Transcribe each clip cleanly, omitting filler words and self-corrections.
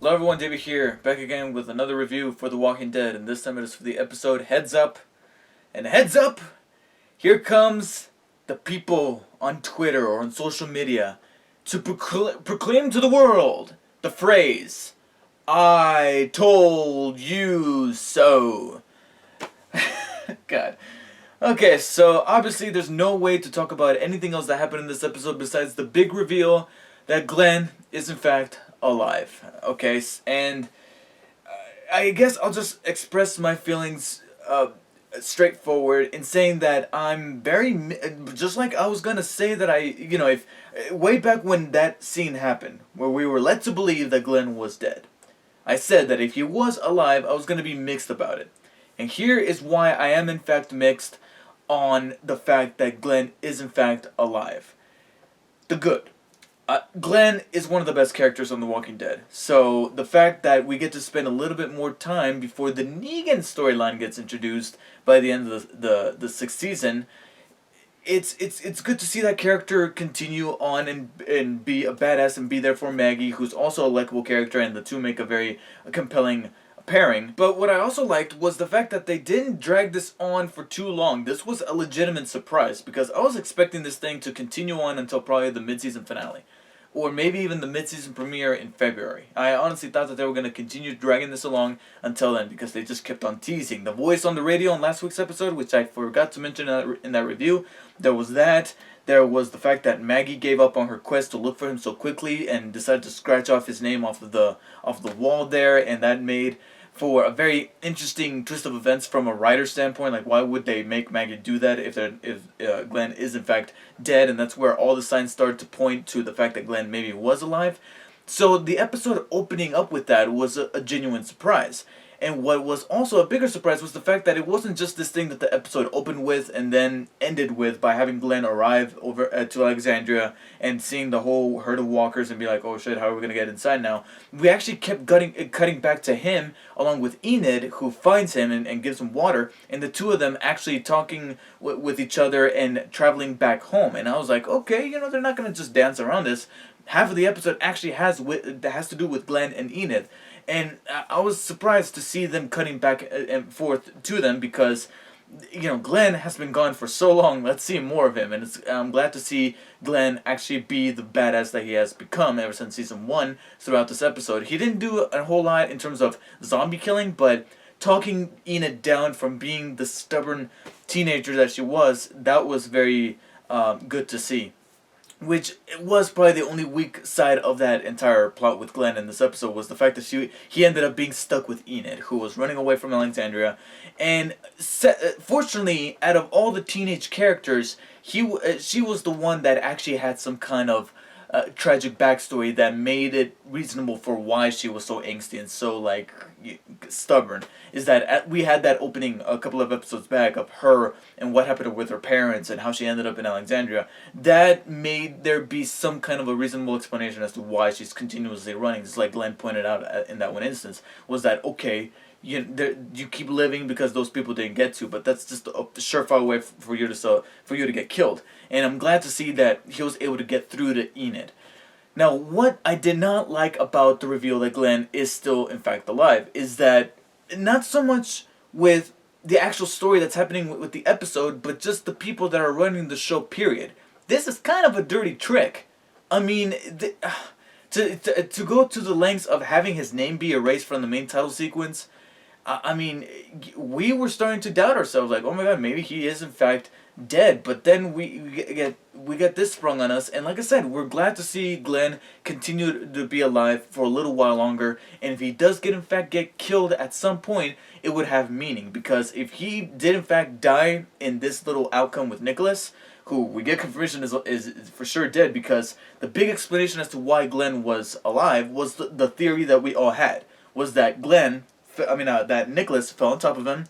Hello everyone, David here, back again with another review for The Walking Dead, and this time it is for the episode Heads Up. And heads up, here comes the people on Twitter or on social media to proclaim to the world the phrase, "I told you so." God. Okay, so obviously there's no way to talk about anything else that happened in this episode besides the big reveal that Glenn is in fact alive. Okay, and I guess I'll just express my feelings straightforward in saying that I'm just like I was gonna say that if way back when that scene happened where we were led to believe that Glenn was dead, I said that if he was alive, I was gonna be mixed about it. And here is why I am in fact mixed on the fact that Glenn is in fact alive. The good. Glenn is one of the best characters on The Walking Dead. So the fact that we get to spend a little bit more time before the Negan storyline gets introduced by the end of the sixth season, it's good to see that character continue on and be a badass and be there for Maggie, who's also a likable character, and the two make a very compelling pairing. But what I also liked was the fact that they didn't drag this on for too long. This was a legitimate surprise because I was expecting this thing to continue on until probably the mid-season finale, or maybe even the mid-season premiere in February. I honestly thought that they were going to continue dragging this along until then because they just kept on teasing. The voice on the radio in last week's episode, which I forgot to mention in that review, there was that. There was the fact that Maggie gave up on her quest to look for him so quickly and decided to scratch off his name off the wall there, and that made for a very interesting twist of events from a writer's standpoint. Like, why would they make Maggie do that if Glenn is in fact dead? And that's where all the signs started to point to the fact that Glenn maybe was alive. So the episode opening up with that was a genuine surprise. And what was also a bigger surprise was the fact that it wasn't just this thing that the episode opened with and then ended with by having Glenn arrive over to Alexandria and seeing the whole herd of walkers and be like, oh shit, how are we going to get inside now? We actually kept cutting back to him along with Enid, who finds him and gives him water, and the two of them actually talking with each other and traveling back home. And I was like, okay, they're not going to just dance around this. Half of the episode actually has to do with Glenn and Enid. And I was surprised to see them cutting back and forth to them because, Glenn has been gone for so long. Let's see more of him. And I'm glad to see Glenn actually be the badass that he has become ever since season 1 throughout this episode. He didn't do a whole lot in terms of zombie killing, but talking Enid down from being the stubborn teenager that she was, that was very good to see. Which was probably the only weak side of that entire plot with Glenn in this episode, was the fact that he ended up being stuck with Enid, who was running away from Alexandria. And fortunately, out of all the teenage characters, she was the one that actually had some kind of tragic backstory that made it reasonable for why she was so angsty and so stubborn. Is that we had that opening a couple of episodes back of her and what happened with her parents and how she ended up in Alexandria. That made there be some kind of a reasonable explanation as to why she's continuously running. Just like Glenn pointed out in that one instance, was that okay? You keep living because those people didn't get to, but that's just a surefire way for you to get killed. And I'm glad to see that he was able to get through to Enid. Now, what I did not like about the reveal that Glenn is still in fact alive is that not so much with the actual story that's happening with the episode, but just the people that are running the show. Period. This is kind of a dirty trick. I mean, to go to the lengths of having his name be erased from the main title sequence. I mean, we were starting to doubt ourselves, like, oh my god, maybe he is in fact dead. But then we get this sprung on us, and like I said, we're glad to see Glenn continue to be alive for a little while longer. And if he does in fact get killed at some point, it would have meaning, because if he did in fact die in this little outcome with Nicholas, who we get confirmation is for sure dead, because the big explanation as to why Glenn was alive was the theory that we all had, was that that Nicholas fell on top of him.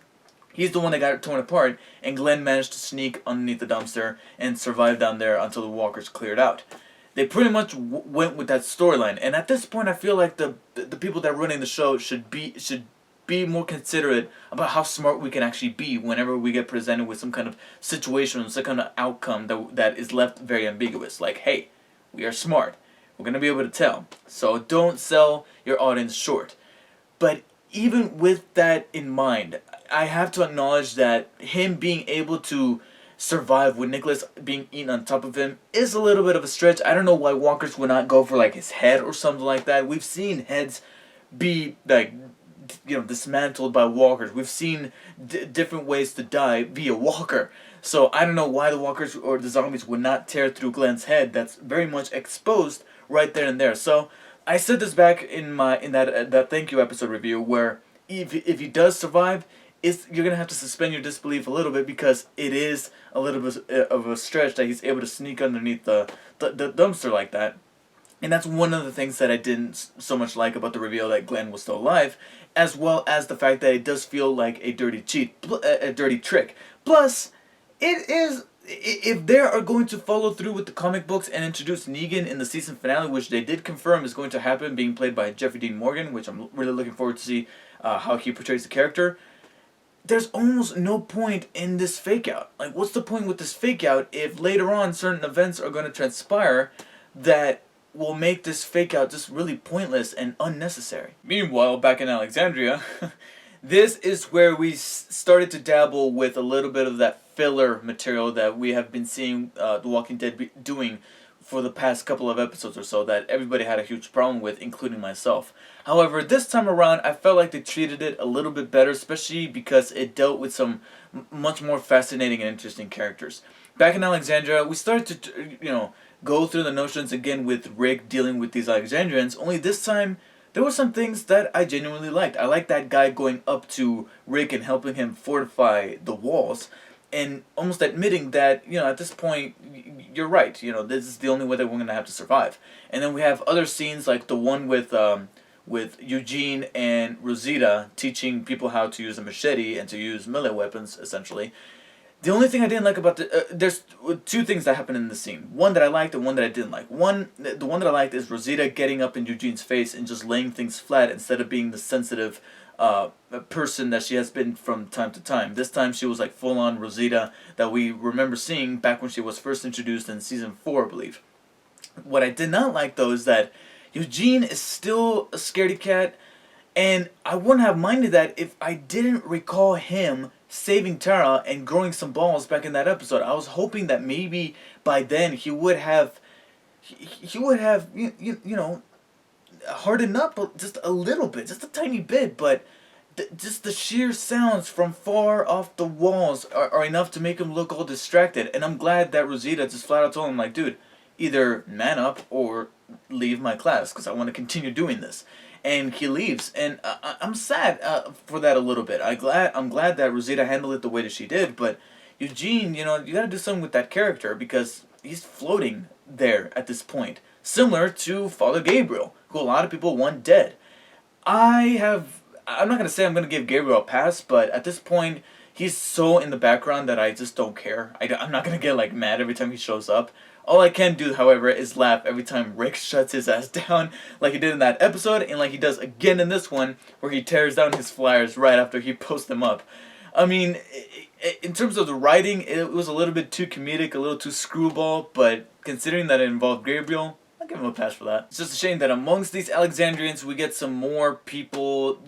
He's the one that got torn apart, and Glenn managed to sneak underneath the dumpster and survive down there until the walkers cleared out. They pretty much went with that storyline, and at this point, I feel like the people that are running the show should be more considerate about how smart we can actually be whenever we get presented with some kind of situation, some kind of outcome that is left very ambiguous. Like, hey, we are smart. We're going to be able to tell. So don't sell your audience short. But even with that in mind, I have to acknowledge that him being able to survive with Nicholas being eaten on top of him is a little bit of a stretch. I don't know why walkers would not go for like his head or something like that. We've seen heads be like, dismantled by walkers. We've seen different ways to die via walker. So I don't know why the walkers or the zombies would not tear through Glenn's head. That's very much exposed right there and there. So I said this back in that thank you episode review, where if he does survive, you're gonna have to suspend your disbelief a little bit, because it is a little bit of a stretch that he's able to sneak underneath the dumpster like that. And that's one of the things that I didn't so much like about the reveal that Glenn was still alive, as well as the fact that it does feel like a dirty a dirty trick. Plus, it is, if they are going to follow through with the comic books and introduce Negan in the season finale, which they did confirm is going to happen, being played by Jeffrey Dean Morgan, which I'm really looking forward to see how he portrays the character. There's almost no point in this fake out. Like, what's the point with this fake out if later on certain events are going to transpire that will make this fake out just really pointless and unnecessary? Meanwhile, back in Alexandria, this is where we started to dabble with a little bit of that filler material that we have been seeing The Walking Dead doing for the past couple of episodes or so, that everybody had a huge problem with, including myself. However, this time around, I felt like they treated it a little bit better, especially because it dealt with some much more fascinating and interesting characters. Back in Alexandria, we started to, go through the notions again with Rick dealing with these Alexandrians, only this time there were some things that I genuinely liked. I liked that guy going up to Rick and helping him fortify the walls, and almost admitting that, at this point, you're right, this is the only way that we're going to have to survive. And then we have other scenes like the one with Eugene and Rosita teaching people how to use a machete and to use melee weapons, essentially. The only thing I didn't like about there's two things that happen in the scene. One that I liked and one that I didn't like. The one that I liked is Rosita getting up in Eugene's face and just laying things flat instead of being the sensitive person that she has been from time to time. This time she was like full-on Rosita that we remember seeing back when she was first introduced in season 4, I believe. What I did not like, though, is that Eugene is still a scaredy cat, and I wouldn't have minded that if I didn't recall him saving Tara and growing some balls back in that episode. I was hoping that maybe by then he would have hardened up just a little bit, just a tiny bit, but just the sheer sounds from far off the walls are enough to make him look all distracted. And I'm glad that Rosita just flat out told him, like, dude, either man up or leave my class, because I want to continue doing this. And he leaves, and I'm sad for that a little bit. I'm glad that Rosita handled it the way that she did, but Eugene, you gotta do something with that character, because he's floating there at this point. Similar to Father Gabriel, who a lot of people want dead. I'm not gonna say I'm gonna give Gabriel a pass, but at this point, he's so in the background that I just don't care. I'm not gonna get like mad every time he shows up. All I can do, however, is laugh every time Rick shuts his ass down, like he did in that episode, and like he does again in this one, where he tears down his flyers right after he posts them up. I mean, in terms of the writing, it was a little bit too comedic, a little too screwball, but considering that it involved Gabriel, I'll give him a pass for that. It's just a shame that amongst these Alexandrians, we get some more people,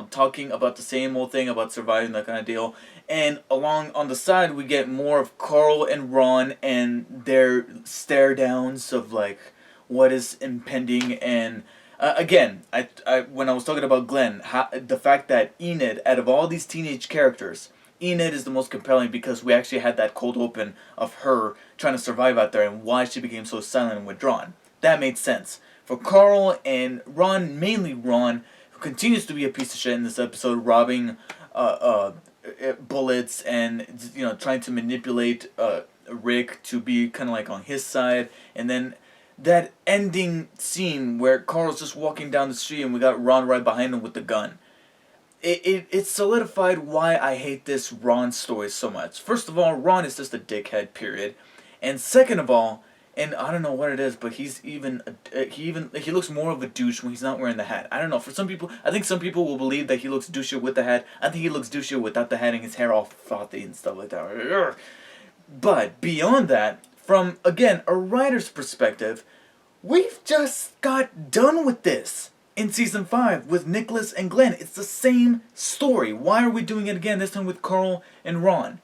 talking about the same old thing about surviving, that kind of deal. And along on the side, we get more of Carl and Ron and their stare downs of like what is impending. And again, I when I was talking about Glenn, the fact that Enid, out of all these teenage characters, Enid is the most compelling, because we actually had that cold open of her trying to survive out there and why she became so silent and withdrawn. That made sense. For Carl and Ron, mainly Ron, who continues to be a piece of shit in this episode, robbing bullets and trying to manipulate Rick to be kind of like on his side. And then that ending scene where Carl's just walking down the street and we got Ron right behind him with the gun. It solidified why I hate this Ron story so much. First of all, Ron is just a dickhead, period. And second of all, and I don't know what it is, but he looks more of a douche when he's not wearing the hat. I don't know. For some people, I think some people will believe that he looks douchier with the hat. I think he looks douchier without the hat and his hair all frothy and stuff like that. But beyond that, from again a writer's perspective, We've just got done with this in season 5 with Nicholas and Glenn. It's the same story. Why are we doing it again, this time with Carl and Ron?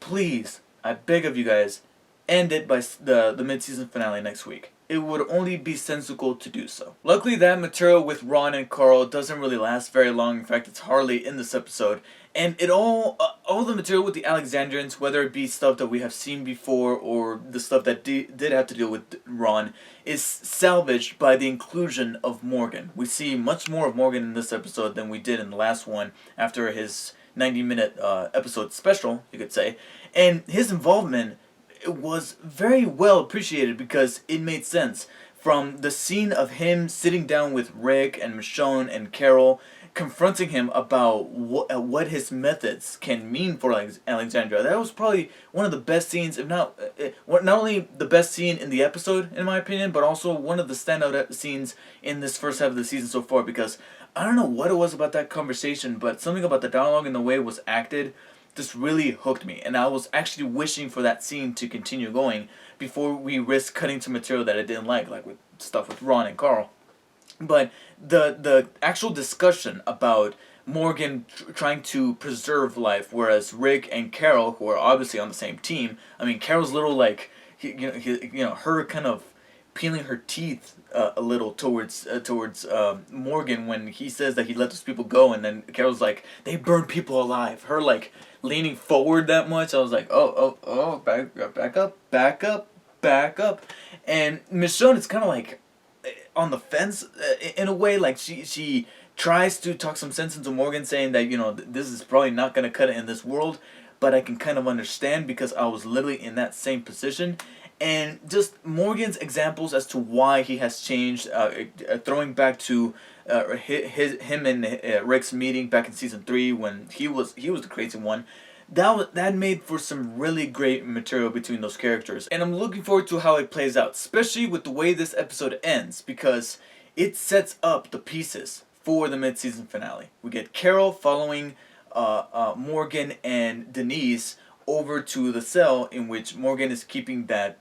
Please, I beg of you guys, end it by the mid-season finale next week. It would only be sensible to do so. Luckily, that material with Ron and Carl doesn't really last very long. In fact, it's hardly in this episode. And it all the material with the Alexandrians, whether it be stuff that we have seen before or the stuff that did have to deal with Ron, is salvaged by the inclusion of Morgan. We see much more of Morgan in this episode than we did in the last one after his 90-minute episode special, you could say. And his involvement was very well appreciated because it made sense. From the scene of him sitting down with Rick and Michonne and Carol, confronting him about what his methods can mean for Alexandria. That was probably one of the best scenes, if not only the best scene in the episode, in my opinion, but also one of the standout scenes in this first half of the season so far, because I don't know what it was about that conversation, but something about the dialogue and the way it was acted just really hooked me, and I was actually wishing for that scene to continue going before we risk cutting to material that I didn't like with stuff with Ron and Carl. But the actual discussion about Morgan trying to preserve life, whereas Rick and Carol, who are obviously on the same team, I mean, Carol's little her kind of peeling her teeth a little towards Morgan when he says that he let those people go, and then Carol's like, they burn people alive. Her leaning forward that much, I was like, back up. And Michonne is kind of on the fence in a way. She tries to talk some sense into Morgan, saying that this is probably not going to cut it in this world, but I can kind of understand because I was literally in that same position. And just Morgan's examples as to why he has changed, throwing back to him and Rick's meeting back in season 3 when he was the crazy one. That made for some really great material between those characters, and I'm looking forward to how it plays out, especially with the way this episode ends, because it sets up the pieces for the mid-season finale. We get Carol following Morgan and Denise over to the cell in which Morgan is keeping that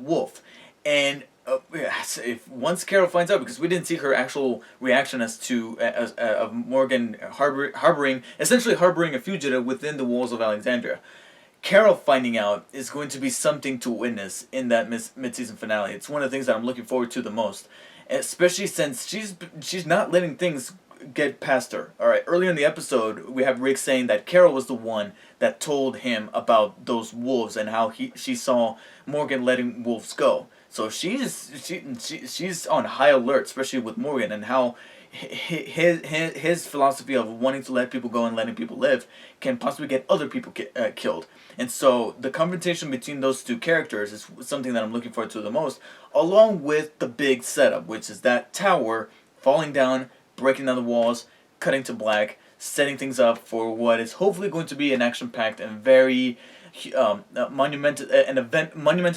wolf, and if once Carol finds out, because we didn't see her actual reaction as to of Morgan harboring a fugitive within the walls of Alexandria. Carol finding out is going to be something to witness in that mid-season finale. It's one of the things that I'm looking forward to the most, especially since she's not letting things get past her. All right, earlier in the episode, we have Rick saying that Carol was the one that told him about those wolves and how she saw Morgan letting wolves go. So she's on high alert, especially with Morgan, and how his philosophy of wanting to let people go and letting people live can possibly get other people killed. And so the confrontation between those two characters is something that I'm looking forward to the most, along with the big setup, which is that tower falling down, breaking down the walls, cutting to black, setting things up for what is hopefully going to be an action-packed and very monumentous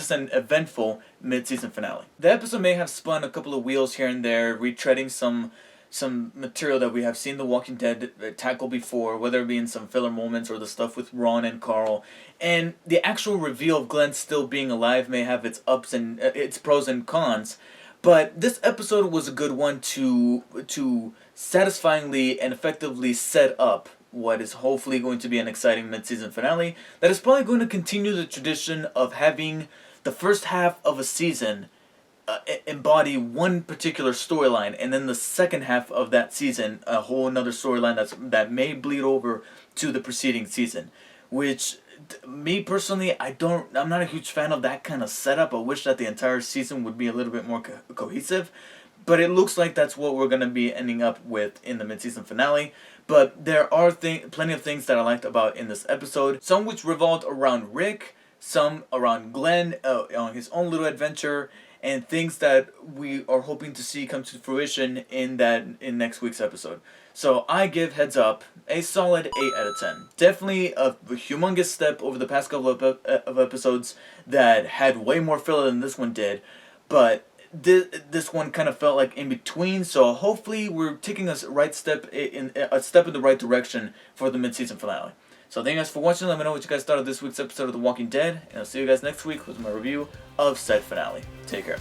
and eventful mid-season finale. The episode may have spun a couple of wheels here and there, retreading some material that we have seen The Walking Dead tackle before, whether it be in some filler moments or the stuff with Ron and Carl. And the actual reveal of Glenn still being alive may have its ups and its pros and cons. But this episode was a good one to satisfyingly and effectively set up what is hopefully going to be an exciting mid-season finale that is probably going to continue the tradition of having the first half of a season embody one particular storyline, and then the second half of that season a whole another storyline that may bleed over to the preceding season. Which, me personally, I'm not a huge fan of that kind of setup. I wish that the entire season would be a little bit more cohesive. But it looks like that's what we're going to be ending up with in the mid-season finale. But there are plenty of things that I liked about in this episode. Some which revolved around Rick, some around Glenn on his own little adventure, and things that we are hoping to see come to fruition in next week's episode. So I give Heads Up a solid 8 out of 10. Definitely a humongous step over the past couple of episodes that had way more filler than this one did. But this one kind of felt like in between, so hopefully we're taking a step in the right direction for the mid-season finale. So thank you guys for watching. Let me know what you guys thought of this week's episode of The Walking Dead, and I'll see you guys next week with my review of said finale. Take care.